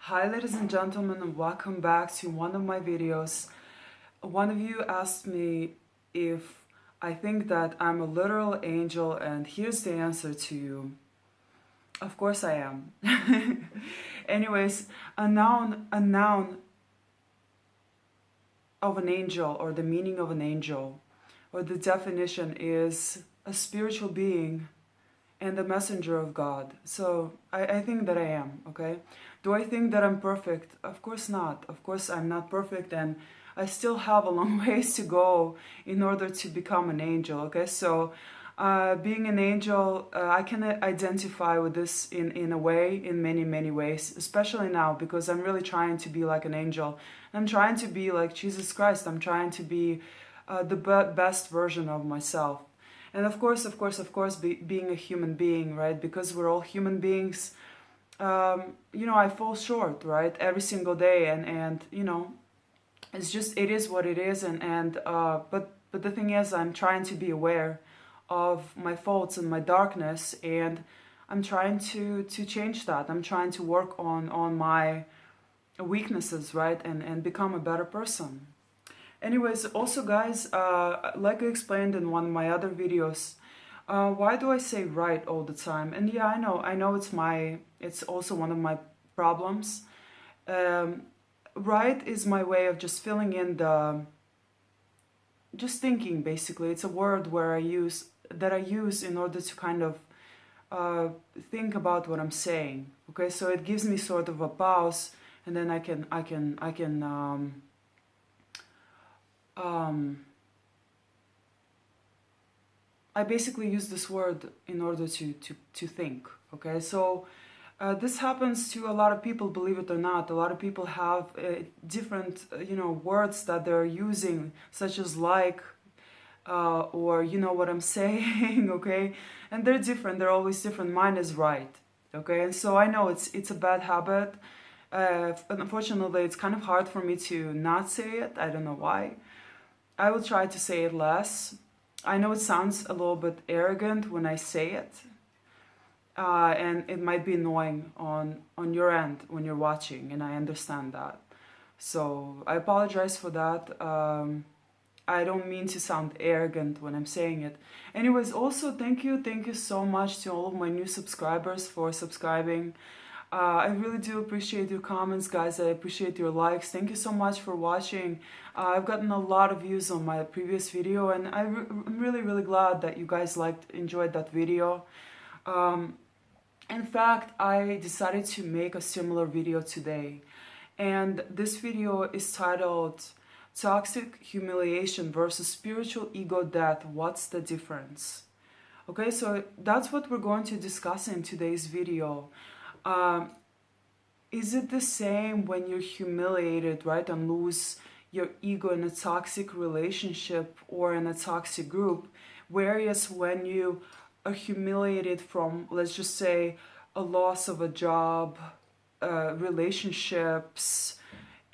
Hi ladies and gentlemen, and welcome back to one of my videos. One of you asked me if I think that I'm a literal angel, and here's the answer to you. Of course I am. Anyways, a noun of an angel, or the meaning of an angel, or the definition is a spiritual being and a messenger of God. So I think that I am, okay? Do I think that I'm perfect? Of course not. Of course I'm not perfect, and I still have a long ways to go in order to become an angel, okay? So being an angel, I can identify with this in a way, in many ways, especially now, because I'm really trying to be like an angel. I'm trying to be like Jesus Christ. I'm trying to be the best version of myself. And of course, being a human being, right? Because we're all human beings, I fall short, right? Every single day, and it's just, it is what it is, but the thing is, I'm trying to be aware of my faults and my darkness, and I'm trying to change that. I'm trying to work on my weaknesses, right? And become a better person. Anyways, also guys, like I explained in one of my other videos, why do I say right all the time? And yeah, I know it's also one of my problems. Right is my way of just filling in just thinking, basically. It's a word that I use in order to kind of think about what I'm saying. Okay, so it gives me sort of a pause, and then I can I basically use this word in order to think, okay? So this happens to a lot of people, believe it or not. A lot of people have different, words that they're using, such as like, or you know what I'm saying, okay? And they're different, they're always different. Mine is right, okay? And so I know it's a bad habit. Unfortunately, it's kind of hard for me to not say it. I don't know why. I will try to say it less. I know it sounds a little bit arrogant when I say it, and it might be annoying on your end when you're watching, and I understand that. So I apologize for that. I don't mean to sound arrogant when I'm saying it. Anyways, also thank you so much to all of my new subscribers for subscribing. I really do appreciate your comments, guys. I appreciate your likes. Thank you so much for watching. I've gotten a lot of views on my previous video, and I'm really glad that you guys enjoyed that video. In fact, I decided to make a similar video today, and this video is titled Toxic Humiliation versus Spiritual Ego Death. What's the difference? Okay, so that's what we're going to discuss in today's video. Is it the same when you're humiliated, right, and lose your ego in a toxic relationship or in a toxic group, whereas when you are humiliated from, let's just say, a loss of a job, relationships,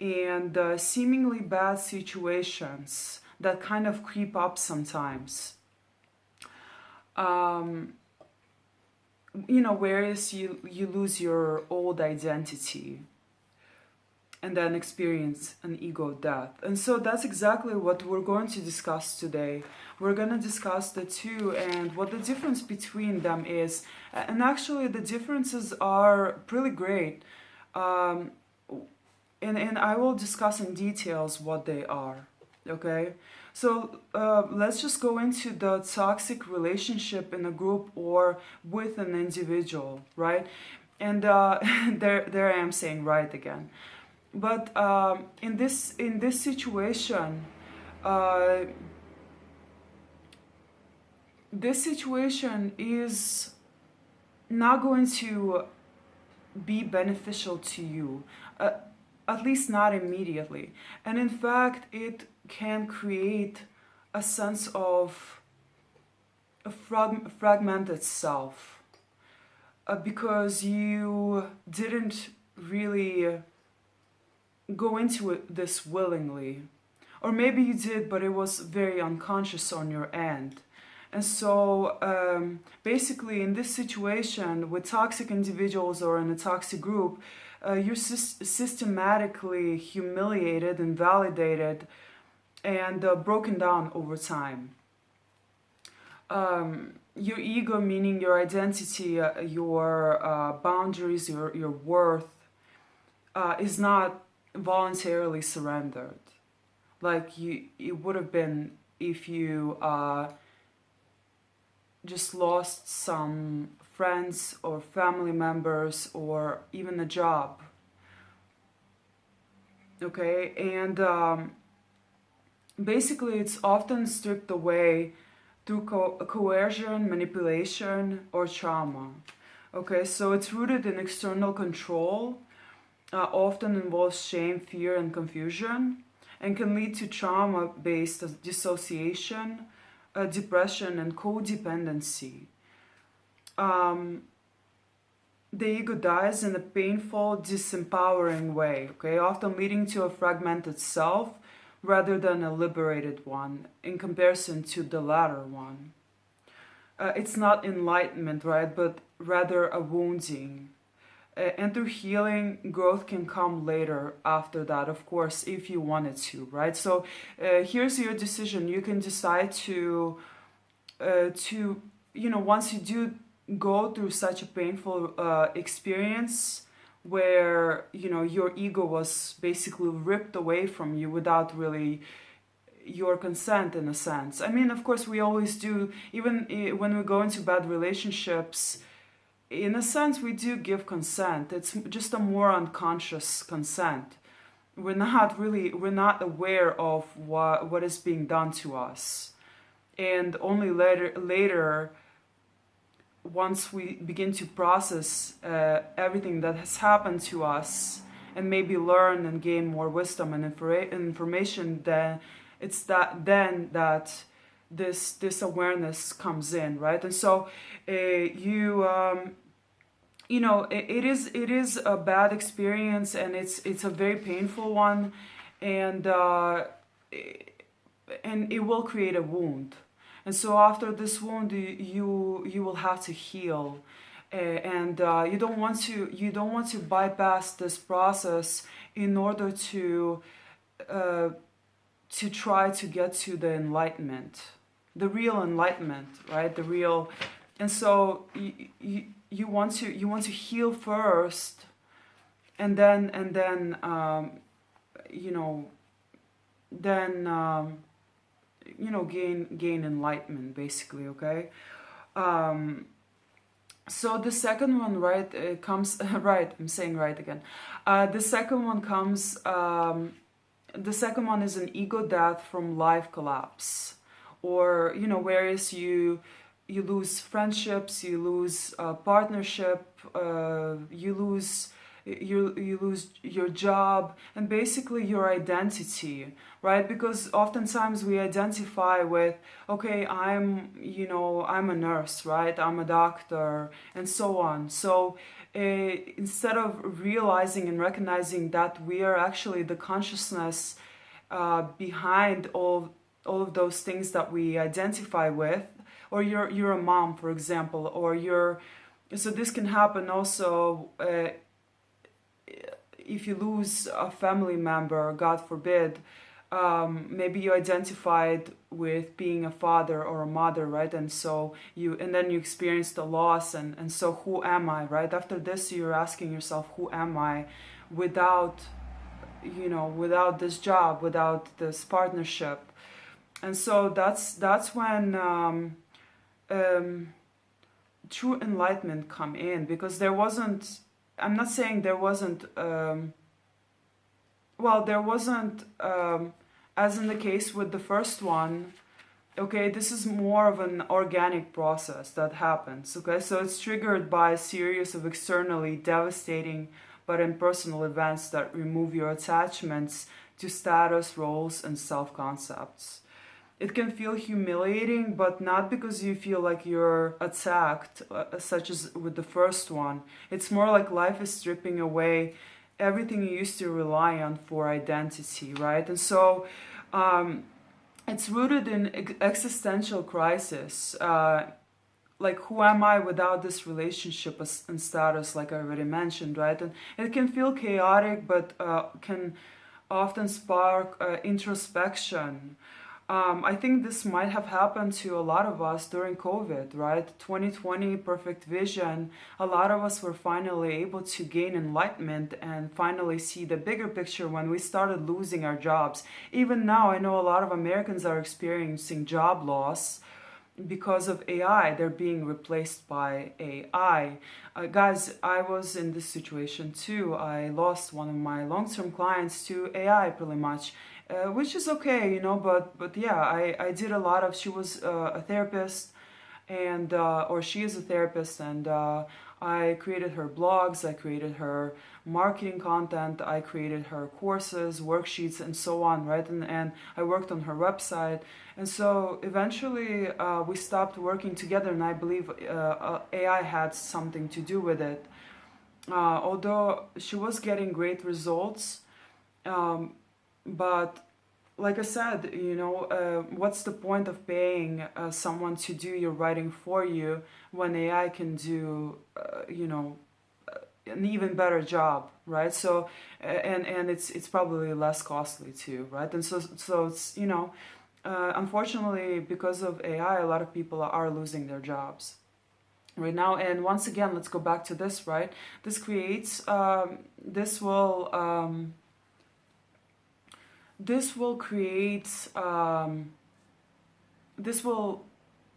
and seemingly bad situations that kind of creep up sometimes? Whereas you lose your old identity and then experience an ego death. And so that's exactly what we're going to discuss today. We're going to discuss the two and what the difference between them is. And actually the differences are pretty great. And I will discuss in details what they are. Okay, so let's just go into the toxic relationship in a group or with an individual, right? And there I am saying right again. But in this situation, this situation is not going to be beneficial to you, at least not immediately. And in fact, it can create a sense of a fragmented self, because you didn't really go into this willingly, or maybe you did, but it was very unconscious on your end. And so basically in this situation with toxic individuals or in a toxic group, you're systematically humiliated, invalidated, and broken down over time. Your ego, meaning your identity, your boundaries, your worth, is not voluntarily surrendered. Like it would have been if you just lost some friends or family members or even a job. Okay, and basically it's often stripped away through coercion, manipulation, or trauma. Okay, so it's rooted in external control, often involves shame, fear, and confusion, and can lead to trauma-based dissociation, depression, and codependency. The ego dies in a painful, disempowering way, okay, often leading to a fragmented self rather than a liberated one in comparison to the latter one. It's not enlightenment, right, but rather a wounding. And through healing, growth can come later after that, of course, if you wanted to, right? So here's your decision. You can decide to once you do go through such a painful experience where, your ego was basically ripped away from you without really your consent, in a sense. I mean, of course, we always do, even when we go into bad relationships, in a sense, we do give consent. It's just a more unconscious consent. We're not aware of what is being done to us. And only later, once we begin to process everything that has happened to us and maybe learn and gain more wisdom and information, then it's then that this awareness comes in, right? And so it is a bad experience, and it's a very painful one, and it will create a wound. And so after this wound, you will have to heal, and you don't want to bypass this process in order to try to get to the enlightenment, the real enlightenment, right? The real, and so you want to heal first, and then gain enlightenment, basically. Okay. So the second one, right, it comes right. I'm saying right again. The second one comes. The second one is an ego death from life collapse, or whereas you lose friendships, you lose partnership, you lose your job, and basically your identity, right? Because oftentimes we identify with, okay, I'm a nurse, right? I'm a doctor, and so on. So instead of realizing and recognizing that we are actually the consciousness behind all of those things that we identify with, or you're a mom, for example, or so this can happen also if you lose a family member, God forbid. Maybe you identified with being a father or a mother, right? And so then you experienced the loss, and so who am I, right? After this, you're asking yourself, who am I without this job, without this partnership? And so that's when true enlightenment come in, because I'm not saying there wasn't there wasn't, as in the case with the first one, okay, this is more of an organic process that happens, okay? So it's triggered by a series of externally devastating but impersonal events that remove your attachments to status, roles, and self-concepts. It can feel humiliating, but not because you feel like you're attacked, such as with the first one. It's more like life is stripping away everything you used to rely on for identity, right? And so it's rooted in existential crisis, like who am I without this relationship and status, like I already mentioned, right? And it can feel chaotic, but can often spark introspection. I think this might have happened to a lot of us during COVID, right? 2020, perfect vision. A lot of us were finally able to gain enlightenment and finally see the bigger picture when we started losing our jobs. Even now, I know a lot of Americans are experiencing job loss because of AI. They're being replaced by AI. Guys, I was in this situation too. I lost one of my long-term clients to AI pretty much, which is okay, you know, but yeah, I did a lot of, she was a therapist, and or she is a therapist, and I created her blogs, I created her marketing content, I created her courses, worksheets, and so on, right? And I worked on her website, and so eventually we stopped working together, and I believe AI had something to do with it. Although she was getting great results, but like I said, you know, what's the point of paying someone to do your writing for you when AI can do, you know, an even better job, right? So, and it's probably less costly too, right? And so it's, you know, unfortunately, because of AI, a lot of people are losing their jobs right now. And once again, let's go back to this, right? This creates, this will create this will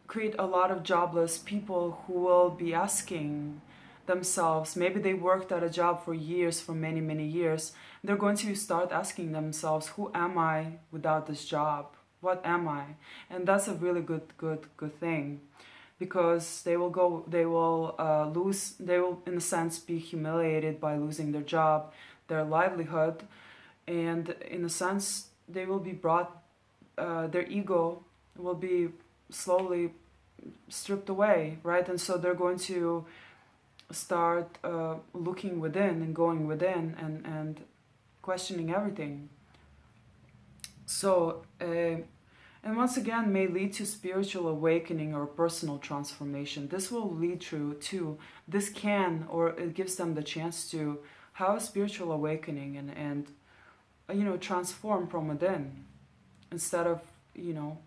create a lot of jobless people who will be asking themselves, maybe they worked at a job for years, for many years. They're going to start asking themselves, who am I without this job? What am I? And that's a really good thing, because they will lose, they will in a sense be humiliated by losing their job, their livelihood, and in a sense they will be brought, their ego will be slowly stripped away, right? And so they're going to start looking within and going within, and questioning everything. So and once again may lead to spiritual awakening or personal transformation. This will lead to this can, or it gives them the chance to have a spiritual awakening, and you know, transform from within, instead of, you know,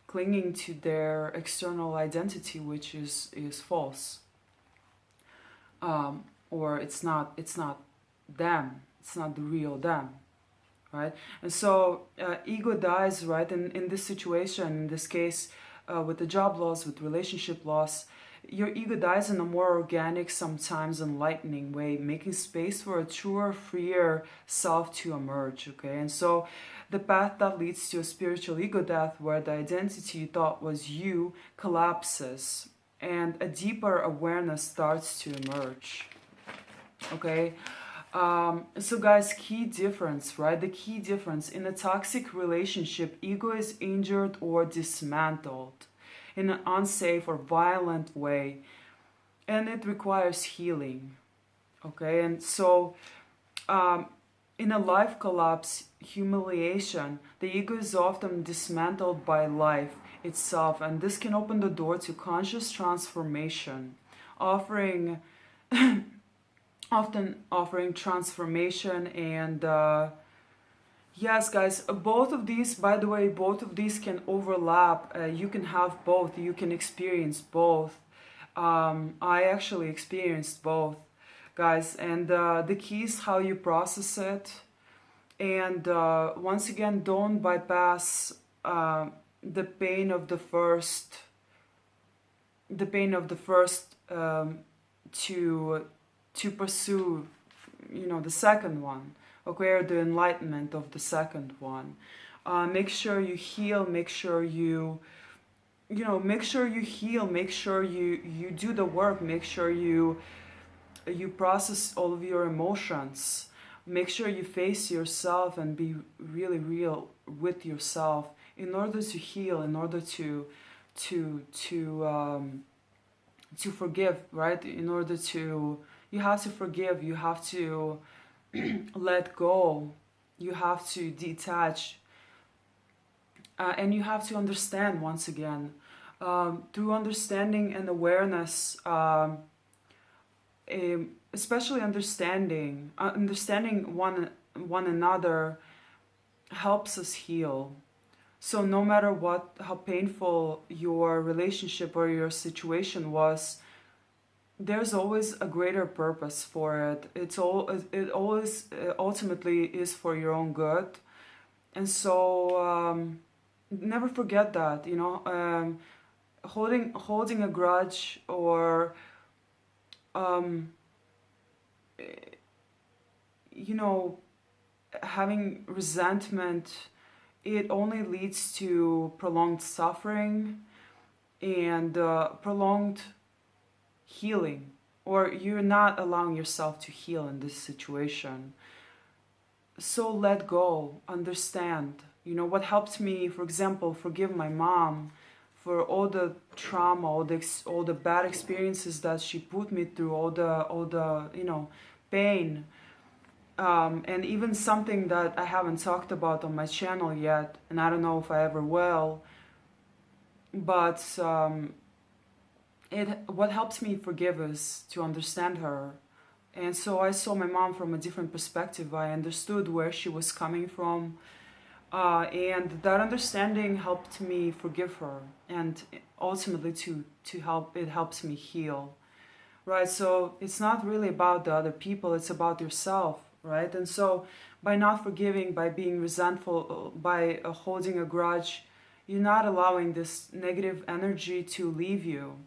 clinging to their external identity, which is false, or it's not them, it's not the real them, right? And so ego dies, right? In this situation, in this case, with the job loss, with relationship loss, your ego dies in a more organic, sometimes enlightening way, making space for a truer, freer self to emerge, okay? And so the path that leads to a spiritual ego death, where the identity you thought was you collapses and a deeper awareness starts to emerge, okay? So guys, key difference, right? The key difference: in a toxic relationship, ego is injured or dismantled in an unsafe or violent way, and it requires healing, okay? And so in a life collapse, humiliation, the ego is often dismantled by life itself, and this can open the door to conscious transformation, offering often offering transformation. And yes, guys, both of these, by the way, both of these can overlap. You can have both, you can experience both. I actually experienced both, guys, and the key is how you process it. And once again, don't bypass the pain of the first, to pursue, you know, the second one, okay, or the enlightenment of the second one. Make sure you heal, make sure you know, make sure you heal, make sure you do the work, make sure you process all of your emotions, make sure you face yourself and be really real with yourself, in order to heal, in order to forgive, right? In order to, you have to forgive, you have to let go, you have to detach, and you have to understand, once again, through understanding and awareness, especially understanding one another helps us heal. So no matter how painful your relationship or your situation was, there's always a greater purpose for it. It always ultimately is for your own good. And so never forget that, holding a grudge or having resentment, it only leads to prolonged suffering and prolonged healing, or you're not allowing yourself to heal in this situation. So let go, understand. What helped me, for example, forgive my mom for all the trauma, all the bad experiences that she put me through, all the pain. And even something that I haven't talked about on my channel yet, and I don't know if I ever will, but what helps me forgive is to understand her. And so I saw my mom from a different perspective. I understood where she was coming from, and that understanding helped me forgive her, and ultimately it helps me heal. Right, so it's not really about the other people, it's about yourself, right? And so by not forgiving, by being resentful, by holding a grudge, you're not allowing this negative energy to leave you.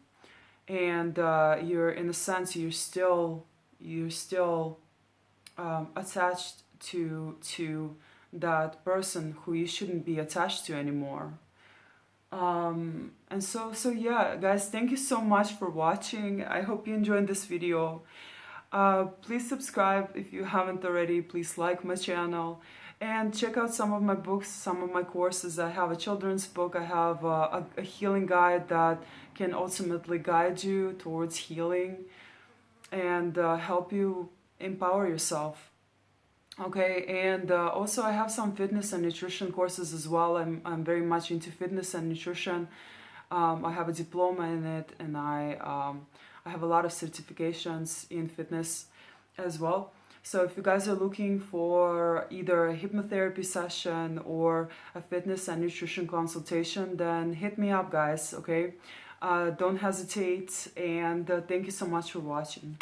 And you're, in a sense, you're still attached to that person who you shouldn't be attached to anymore. And so yeah, guys, thank you so much for watching. I hope you enjoyed this video. Please subscribe if you haven't already. Please like my channel and check out some of my books, some of my courses. I have a children's book. I have a healing guide that can ultimately guide you towards healing and help you empower yourself. Okay, and also I have some fitness and nutrition courses as well. I'm very much into fitness and nutrition. I have a diploma in it, and I have a lot of certifications in fitness as well. So if you guys are looking for either a hypnotherapy session or a fitness and nutrition consultation, then hit me up, guys, okay? Don't hesitate, and thank you so much for watching.